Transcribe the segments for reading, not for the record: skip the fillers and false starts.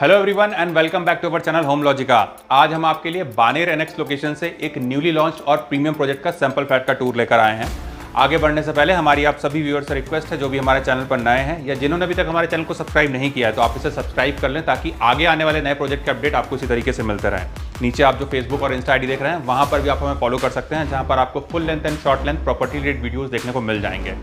Hello everyone and welcome back to our channel Home Logica. आज हम आपके लिए बानेर एनएक्स लोकेशन से एक न्यूली लॉन्च और प्रीमियम प्रोजेक्ट का सैंपल फ्लैट का टूर लेकर आए हैं। आगे बढ़ने से पहले हमारी आप सभी व्यूअर्स से रिक्वेस्ट है, जो भी हमारे चैनल पर नए हैं या जिन्होंने अभी तक हमारे चैनल को सब्सक्राइब नहीं किया है, तो आप इसे सब्सक्राइब कर लें ताकि आगे आने वाले नए प्रोजेक्ट के अपडेट आपको इसी तरीके से मिलते रहें। नीचे आप जो फेसबुक और इंस्टा आईडी देख रहे हैं, वहाँ पर भी आप हमें फॉलो कर सकते हैं, जहाँ पर आपको full length and short length property related videos देखने को मिल जाएंगे।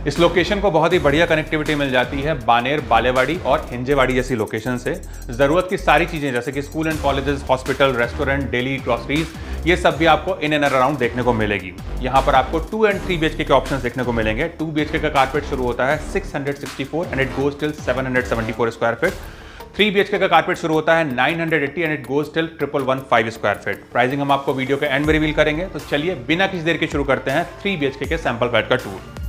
इस लोकेशन को बहुत ही बढ़िया कनेक्टिविटी मिल जाती है बानेर, बालेवाड़ी और हिंजेवाड़ी जैसी लोकेशन से। ज़रूरत की सारी चीज़ें जैसे कि school and colleges, hospital, restaurant, daily groceries, ये सब भी आपको इन एंड अराउंड देखने को मिलेगी। यहाँ पर आपको 2 एंड 3 BHK के ऑप्शंस देखने को मिलेंगे। 2 BHK का कारपेट शुरू होता है 664 and it goes till 774 square feet. 3 BHK का कारपेट शुरू होता है 980 and it goes till 1115 square feet. Pricing हम आपको वीडियो के एंड में रिवील करेंगे। तो चलिए बिना किसी देर के शुरू करते हैं 3 BHK के सैंपल फ्लैट का टूर।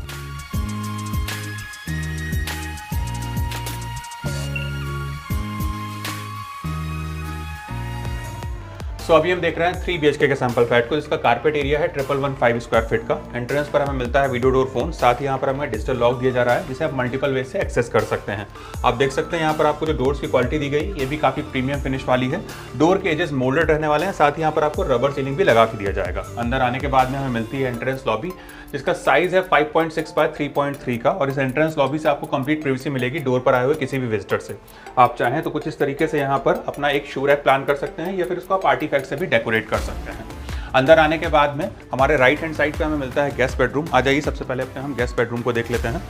अभी हम देख रहे हैं 3 BHK के सैंपल फ्लैट को, जिसका कारपेट एरिया है 1115 स्क्वायर फीट का। एंट्रेंस पर हमें मिलता है वीडियो डोर फोन, साथ ही यहाँ पर हमें डिजिटल लॉक दिया जा रहा है, जिसे आप मल्टीपल वे से एक्सेस कर सकते हैं। आप देख सकते हैं यहाँ पर आपको जो डोर्स की क्वालिटी दी गई, ये भी काफी प्रीमियम फिनिश वाली है। डोर के एजेस मोल्डेड रहने वाले हैं, साथ ही यहाँ पर आपको रबर सीलिंग भी लगा के दिया जाएगा। अंदर आने के बाद में हमें मिलती है एंट्रेंस लॉबी, जिसका साइज है 5.6 बाय 3.3 का, और इस एंट्रेंस लॉबी से आपको कंप्लीट प्राइवेसी मिलेगी डोर पर आए हुए किसी भी विजिटर से। आप चाहें तो कुछ इस तरीके से यहाँ पर अपना एक शू रैक प्लान कर सकते हैं, या फिर उसको आप आर्टिफैक्ट से भी डेकोरेट कर सकते हैं। अंदर आने के बाद में हमारे राइट हैंड साइड पे हमें मिलता है गेस्ट बेडरूम। आ जाइए, सबसे पहले अपने हम गेस्ट बेडरूम को देख लेते हैं।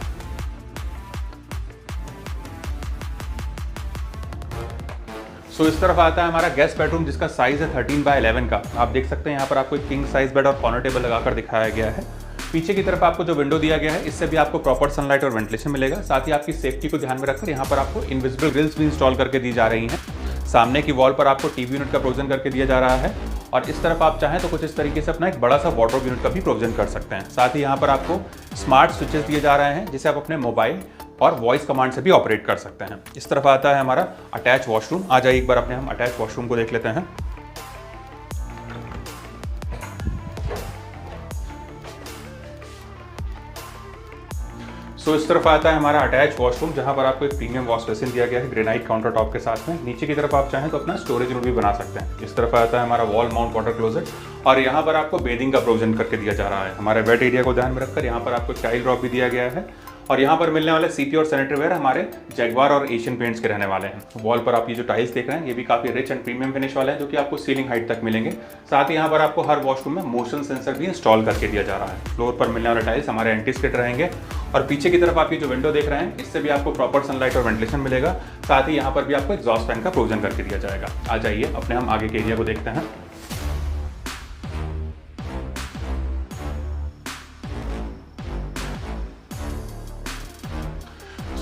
इस तरफ आता है हमारा गेस्ट बेडरूम, जिसका साइज है 13 बाय 11 का। आप देख सकते हैं यहाँ पर आपको एक किंग साइज बेड और कॉर्नर टेबल लगाकर दिखाया गया है। पीछे की तरफ आपको जो विंडो दिया गया है, इससे भी आपको प्रॉपर सनलाइट और वेंटिलेशन मिलेगा। साथ ही आपकी सेफ्टी को ध्यान में रखकर यहाँ पर आपको इनविजिबल ग्रिल्स भी इंस्टॉल करके दी जा रही हैं। सामने की वॉल पर आपको टीवी यूनिट का प्रोविजन करके दिया जा रहा है, और इस तरफ आप चाहें तो कुछ इस तरीके से अपना एक बड़ा सा वार्डरोब यूनिट का भी प्रोविजन कर सकते हैं। साथ ही यहाँ पर आपको स्मार्ट स्विचेस दिए जा रहे हैं, जिसे आप अपने मोबाइल और वॉइस कमांड से भी ऑपरेट कर सकते हैं। इस तरफ आता है हमारा अटैच वॉशरूम। आ जाइए, एक बार अपने हम अटैच वॉशरूम को देख लेते हैं। इस तरफ आता है हमारा अटैच वॉशरूम, जहां पर आपको एक प्रीमियम वॉश बेसिन दिया गया है ग्रेनाइट काउंटर टॉप के साथ में। नीचे की तरफ आप चाहें तो अपना स्टोरेज रूम भी बना सकते हैं। इस तरफ आता है हमारा वॉल माउंट वाटर क्लोजेट, और यहाँ पर आपको बेडिंग का प्रोविजन करके दिया जा रहा है। हमारे बेड एरिया को ध्यान में रखकर यहाँ पर आपको चाइल्ड ड्रॉप भी दिया गया है, और यहाँ पर मिलने वाले सीपी और सैनिटरी वेयर हमारे जैगवार और एशियन पेंट्स के रहने वाले हैं। वॉल पर आप ये जो टाइल्स देख रहे हैं, ये भी काफी रिच एंड प्रीमियम फिनिश वाले हैं, जो कि आपको सीलिंग हाइट तक मिलेंगे। साथ ही यहाँ पर आपको हर वॉशरूम में मोशन सेंसर भी इंस्टॉल करके दिया जा रहा है। फ्लोर पर मिलने वाले टाइल्स हमारे एंटी स्किड रहेंगे, और पीछे की तरफ आप ये जो विंडो देख रहे हैं, इससे भी आपको प्रॉपर सनलाइट और वेंटिलेशन मिलेगा। साथ ही यहाँ पर भी आपको एग्जॉस्ट फैन का प्रोविजन करके दिया जाएगा। आ जाइए, अपने हम आगे के एरिया को देखते हैं।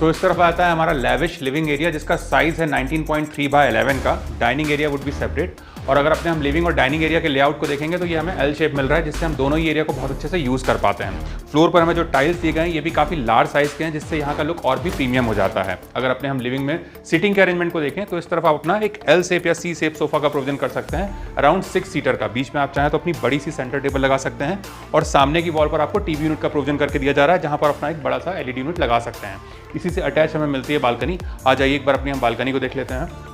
इस तरफ आता है हमारा लैविश लिविंग एरिया, जिसका साइज है 19.3 बाय 11 का। Dining area would be separate, और अगर अपने हम लिविंग और डाइनिंग एरिया के लेआउट को देखेंगे तो ये हमें एल शेप मिल रहा है, जिससे हम दोनों ही एरिया को बहुत अच्छे से यूज़ कर पाते हैं। फ्लोर पर हमें जो टाइल्स दिए गए हैं, ये भी काफ़ी लार्ज साइज़ के हैं, जिससे यहाँ का लुक और भी प्रीमियम हो जाता है। अगर अपने हम लिविंग में सीटिंग के अरेंजमेंट को देखें, तो इस तरफ आप अपना एक एल शेप या सी शेप सोफा का प्रोविजन कर सकते हैं, अराउंड 6 सीटर का। बीच में आप चाहें तो अपनी बड़ी सी सेंटर टेबल लगा सकते हैं, और सामने की वॉल पर आपको टीवी यूनिट का प्रोविजन करके दिया जा रहा है, जहाँ पर अपना एक बड़ा सा LED यूनिट लगा सकते हैं। इसी से अटैच हमें मिलती है बालकनी। आ जाइए, एक बार अपनी हम बालकनी को देख लेते हैं।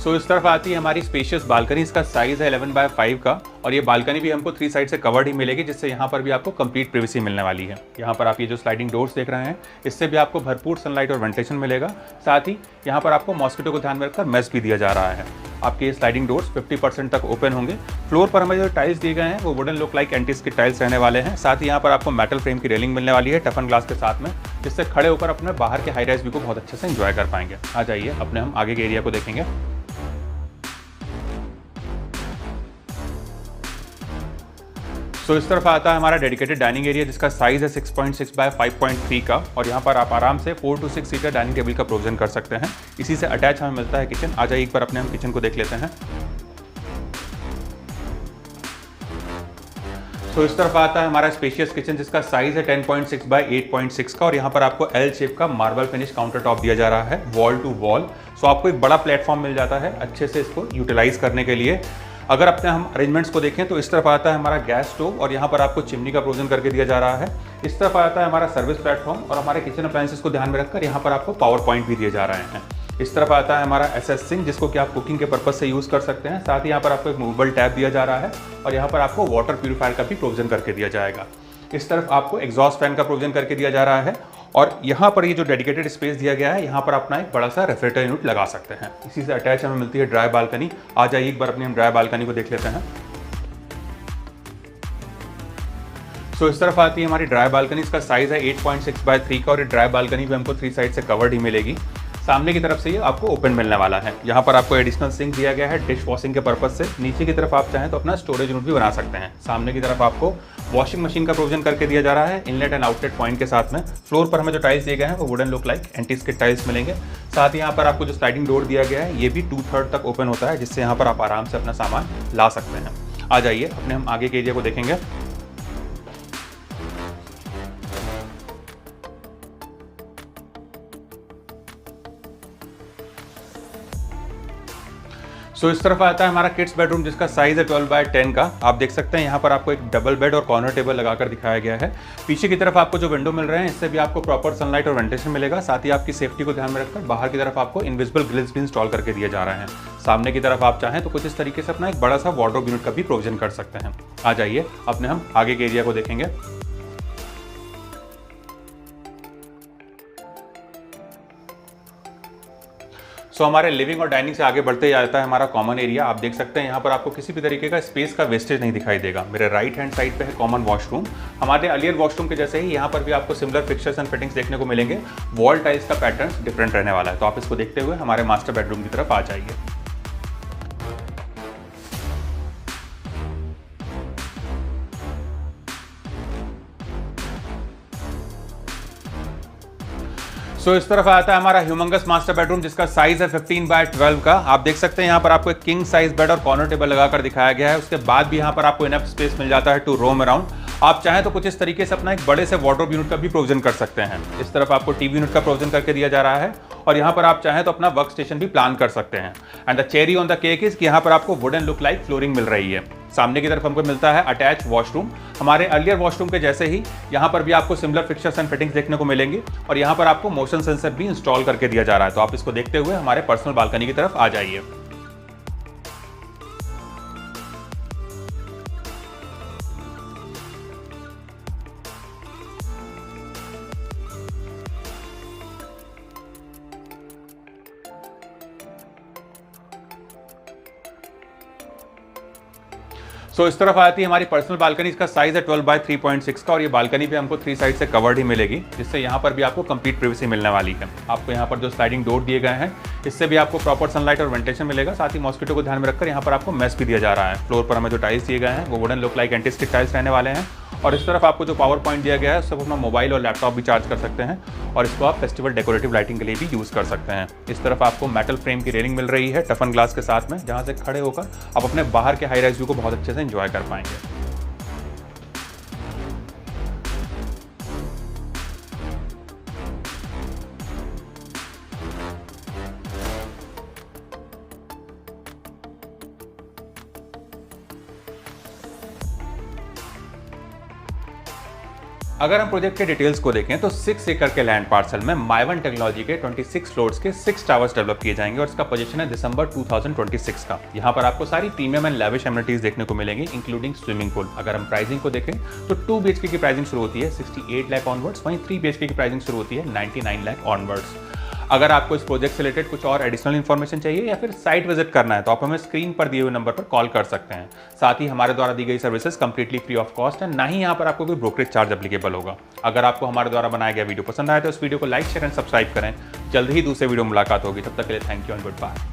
इस तरफ आती है हमारी स्पेशियस बालकनी। इसका साइज है 11 बाय 5 का, और ये बालकनी भी हमको 3 साइड से कवर्ड ही मिलेगी, जिससे यहाँ पर भी आपको कंप्लीट प्राइवेसी मिलने वाली है। यहाँ पर आप ये जो स्लाइडिंग डोर्स देख रहे हैं, इससे भी आपको भरपूर सनलाइट और वेंटिलेशन मिलेगा। साथ ही यहाँ पर आपको मॉस्किटो को ध्यान में रखकर मेश भी दिया जा रहा है। आपके ये स्लाइडिंग डोर्स 50% तक ओपन होंगे। फ्लोर पर हमें जो टाइल्स दिए गए हैं, वो wooden look like anti skid tiles रहने वाले हैं। साथ ही यहाँ पर आपको मेटल फ्रेम की रेलिंग मिलने वाली है टफन ग्लास के साथ में, जिससे खड़े होकर अपने बाहर के हाई राइज व्यू को बहुत अच्छे से एंजॉय कर पाएंगे। आ जाइए, अपने हम आगे के एरिया को देखेंगे। इस तरफ आता है हमारा डेडिकेटेड डाइनिंग एरिया, जिसका साइज है 6.6 बाय 5.3 का, और यहाँ पर आप आराम से 4 to 6 सीटर डाइनिंग टेबल का प्रोविजन कर सकते हैं। इसी से अटैच हमें मिलता है किचन। आ जाइए, एक बार अपने हम किचन को देख लेते हैं। इस तरफ आता है हमारा स्पेशियस किचन, जिसका साइज है 10.6 बाय 8.6 का, और यहाँ पर आपको एल शेप का मार्बल फिनिश काउंटर टॉप दिया जा रहा है, वॉल टू वॉल। आपको एक बड़ा प्लेटफॉर्म मिल जाता है अच्छे से इसको यूटिलाइज करने के लिए। अगर अपने हम अरेंजमेंट्स को देखें तो इस तरफ आता है हमारा गैस स्टोव और यहाँ पर आपको चिमनी का प्रोविजन करके दिया जा रहा है। इस तरफ आता है हमारा सर्विस प्लेटफॉर्म और हमारे किचन अप्लायंसेस को ध्यान में रखकर यहाँ पर आपको पावर पॉइंट भी दिए जा रहे हैं। इस तरफ आता है हमारा एसएस सिंक, जिसको कि आप कुकिंग के पर्पज से यूज़ कर सकते हैं। साथ ही यहाँ पर आपको एक मूवेबल टैप दिया जा रहा है और यहाँ पर आपको वाटर प्यूरीफायर का भी प्रोविजन करके दिया जाएगा। इस तरफ आपको एग्जॉस्ट फैन का प्रोविजन करके दिया जा रहा है और यहाँ पर ये जो डेडिकेटेड स्पेस दिया गया है, यहाँ पर अपना एक बड़ा सा रेफ्रिजरेटर यूनिट लगा सकते हैं। इसी से अटैच हमें मिलती है ड्राई बालकनी। आ जाइए एक बार अपनी हम ड्राई बालकनी को देख लेते हैं। तो इस तरफ आती है हमारी ड्राई बालकनी। इसका साइज है 8.6x3 का और ये ड्राई बालकनी भी हमको 3 साइड से कवर्ड ही मिलेगी। सामने की तरफ से ये आपको ओपन मिलने वाला है। यहाँ पर आपको एडिशनल सिंक दिया गया है डिश वॉशिंग के पर्पज से। नीचे की तरफ आप चाहें तो अपना स्टोरेज यूनिट भी बना सकते हैं। सामने की तरफ आपको वॉशिंग मशीन का प्रोविजन करके दिया जा रहा है इनलेट एंड आउटलेट पॉइंट के साथ में। फ्लोर पर हमें जो टाइल्स दिए गए हैं वो wooden look like anti skid tiles मिलेंगे। साथ ही यहाँ पर आपको जो स्लाइडिंग डोर दिया गया है ये भी 2/3 तक ओपन होता है, जिससे यहाँ पर आप आराम से अपना सामान ला सकते हैं। आ जाइए अपने हम आगे के एरिया को देखेंगे। इस तरफ आता है हमारा किड्स बेडरूम, जिसका साइज है 12x10 का। आप देख सकते हैं यहाँ पर आपको एक डबल बेड और कॉर्नर टेबल लगाकर दिखाया गया है। पीछे की तरफ आपको जो विंडो मिल रहे हैं इससे भी आपको प्रॉपर सनलाइट और वेंटिलेशन मिलेगा। साथ ही आपकी सेफ्टी को ध्यान में रखकर बाहर की तरफ आपको इनविजिबल ग्रिल्स भी इंस्टॉल करके दिए जा रहे हैं। सामने की तरफ आप चाहें तो कुछ इस तरीके से अपना एक बड़ा सा वार्डरोब यूनिट का भी प्रोविजन कर सकते हैं। आ जाइए अपने हम आगे के एरिया को देखेंगे। हमारे लिविंग और डाइनिंग से आगे बढ़ते जाता है हमारा कॉमन एरिया। आप देख सकते हैं यहाँ पर आपको किसी भी तरीके का स्पेस का वेस्टेज नहीं दिखाई देगा। मेरे राइट हैंड साइड पे है कॉमन वॉशरूम। हमारे अर्लियर वॉशरूम के जैसे ही यहाँ पर भी आपको सिमिलर फिक्चर्स एंड फिटिंग्स देखने को मिलेंगे। वॉल टाइल्स का पैटर्न डिफरेंट रहने वाला है। तो आप इसको देखते हुए हमारे मास्टर बेडरूम की तरफ आ जाइए। इस तरफ आता है हमारा ह्यूमंगस मास्टर बेडरूम, जिसका साइज है 15x12 का। आप देख सकते हैं यहाँ पर आपको एक किंग साइज बेड और कॉर्नर टेबल लगाकर दिखाया गया है। उसके बाद भी यहाँ पर आपको इनफ स्पेस मिल जाता है टू रोम अराउंड। आप चाहें तो कुछ इस तरीके से अपना एक बड़े से वार्डरोब यूनिट का भी प्रोविजन कर सकते हैं। इस तरफ आपको टीवी यूनिट का प्रोविजन करके दिया जा रहा है और यहाँ पर आप चाहें तो अपना वर्क स्टेशन भी प्लान कर सकते हैं। And the cherry on the cake is कि यहाँ पर आपको वुडन लुक लाइक फ्लोरिंग मिल रही है। सामने की तरफ हमको मिलता है अटैच वॉशरूम। हमारे अर्लियर वॉशरूम के जैसे ही यहाँ पर भी आपको सिमिलर फिक्चर्स एंड फिटिंग्स देखने को मिलेंगी और यहाँ पर आपको मोशन सेंसर भी इंस्टॉल करके दिया जा रहा है। तो आप इसको देखते हुए हमारे पर्सनल बालकनी की तरफ आ जाइए। इस तरफ आती है हमारी पर्सनल बालकनी। इसका साइज है 12x3.6 का और ये बालकनी भी हमको 3 साइड से कवर्ड ही मिलेगी, जिससे यहाँ पर भी आपको कंप्लीट प्राइवेसी मिलने वाली है। आपको यहाँ पर जो स्लाइडिंग डोर दिए गए हैं इससे भी आपको प्रॉपर सनलाइट और वेंटिलेशन मिलेगा। साथ ही मॉस्किटो को ध्यान में रखकर यहाँ पर आपको मेस भी दिया जा रहा है। फ्लोर पर हमें जो टाइल्स दिए गए हैं वो wooden look like anti skid tiles रहने वाले हैं और इस तरफ आपको जो पावर पॉइंट दिया गया है उससे अपना मोबाइल और लैपटॉप भी चार्ज कर सकते हैं और इसको आप फेस्टिवल डेकोरेटिव लाइटिंग के लिए भी यूज़ कर सकते हैं। इस तरफ आपको मेटल फ्रेम की रेलिंग मिल रही है टफन ग्लास के साथ में, जहाँ से खड़े होकर आप अपने बाहर के हाई राइज व्यू को बहुत अच्छे से एंजॉय कर पाएंगे। अगर हम प्रोजेक्ट के डिटेल्स को देखें तो 6 एकड़ के लैंड पार्सल में माइवन टेक्नोलॉजी के 26 फ्लोर्स के 6 टावर्स डेवलप किए जाएंगे और इसका पोजीशन है दिसंबर 2026 का। यहाँ पर आपको सारी प्रीमियम एंड लैविश एमिनिटीज देखने को मिलेंगी, इंक्लूडिंग स्विमिंग पूल। अगर हम प्राइसिंग को देखें तो 2 BHK की प्राइसिंग शुरू होती है 68 लाख ऑनवर्ड्स, वहीं 3 BHK की प्राइसिंग शुरू होती है 99 लाख ऑनवर्ड्स। अगर आपको इस प्रोजेक्ट से रिलेटेड कुछ और एडिशनल इन्फॉर्मेशन चाहिए या फिर साइट विजिट करना है तो आप हमें स्क्रीन पर दिए हुए नंबर पर कॉल कर सकते हैं। साथ ही हमारे द्वारा दी गई services completely free of cost है, ना ही यहाँ पर आपको कोई ब्रोकरेज चार्ज एप्लीकेबल होगा। अगर आपको हमारे द्वारा बनाया गया वीडियो पसंद आया तो इस वीडियो को लाइक शेयर एंड सब्सक्राइब करें। जल्द ही दूसरे वीडियो मुलाकात होगी, तब तक के लिए thank you and good bye.